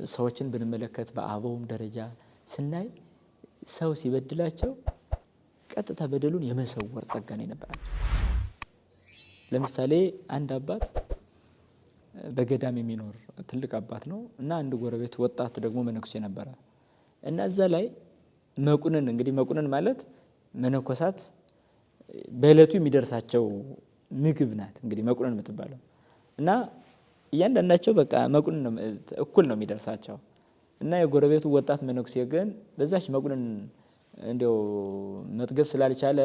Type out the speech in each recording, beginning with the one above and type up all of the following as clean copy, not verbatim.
ሰዎችን ብንመለከት በአበውም ደረጃ ስናይ ሰው ሲበድላቸው ቀጥታ በደሉን የመሰወር ጸጋ ነው የነበራቸው። ለምሳሌ አንድ አባት በገዳም የሚኖር ትልቅ አባት ነው እና አንድ ጎረቤት ወጣት ደግሞ መነኩሴ ነበረ እና እዛ ላይ መቁነን እንግዲህ መቁነን ማለት መነኮሳት በእለቱ የሚደርሳቸው ምግብ ናት እንግዲህ መቁነን የምትባለው እና እያንዳንዳቸው በቃ መቁነን እኩል ነው የሚደርሳቸው እና የጎረቤቱ ወጣት መነኩሴ ግን በዛች መቁነን እንደው መጥገብ ስላልቻለ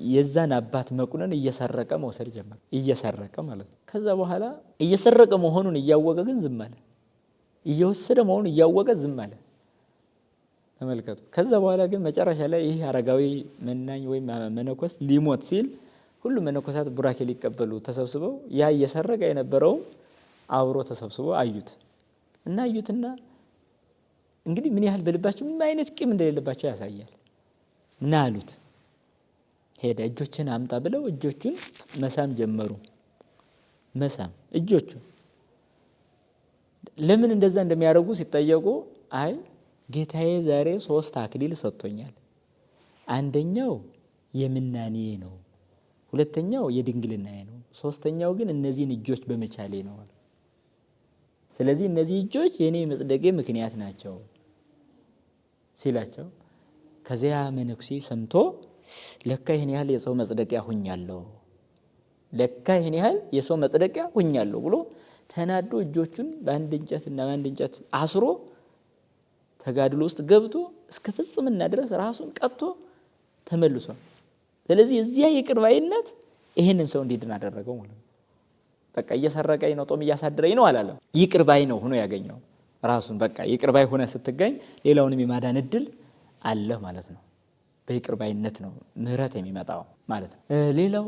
የዛን አባት መቁነን እየሰረቀ መውሰድ ጀመረ። እየሰረቀ ማለት ነው። ከዛ በኋላ እየሰረቀ መሆኑን እያወቀ ግን ዝም አለ። እየወሰደ መሆኑን እያወቀ ዝም አለ። ተመልከቱ። ከዛ በኋላ ግን መጨረሻ ላይ ይህ አረጋዊ መናኝ ወይም መነኮስ ሊሞት ሲል ሁሉ መነኮሳት ቡራኬ ሊቀበሉ ተሰብስበው ያ እየሰረቀ የነበረው አብሮ ተሰብስበው አዩት እና አዩትና እንግዲህ ምን ያህል በልባቸው ምን አይነት ቂም እንደሌለባቸው ያሳያል። ምን አሉት? ሄደ እጆችን አምጣ ብለው እጆቹን መሳም ጀመሩ። መሳም እጆቹን ለምን እንደዛ እንደሚያደርጉ ሲጠየቁ አይ ጌታዬ ዛሬ 3 አክሊል ሰጥቶኛል። አንደኛው የምናኔ ነው፣ ሁለተኛው የድንግልናዬ ነው፣ ሶስተኛው ግን እነዚህን እጆች በመቻሌ ነው። ስለዚህ እነዚህ እጆች የኔ መጽደቄ ምክንያት ናቸው ሲላቸው ከዚያ መነኩሴ ሰምቶ ለካ ይሄን ያህል የሰው መጽደቂያ ሁኛለሁ፣ ለካ ይሄን ያህል የሰው መጽደቂያ ሁኛለሁ ብሎ ተናዶ እጆቹን በአንድ እንጨትና በአንድ እንጨት አስሮ ተጋድሎ ውስጥ ገብቶ እስከ ፍጽምና ድረስ ራሱን ቀጥቶ ተመልሷል። ስለዚህ እዚያ ይቅር ባይነት ይሄንን ሰው እንዲድን አደረገው ማለት ነው። በቃ እየሰረቀኝ ነው ጦም እያሳደረኝ ነው አላለም። ይቅር ባይ ነው ሆኖ ያገኘው ራሱን። በቃ ይቅር ባይ ሆነ ስትገኝ ሌላውንም የማዳን እድል አለ ማለት ነው። በይቅር ባይነት ነው ምህረት የሚመጣው ማለት ነው። ሌላው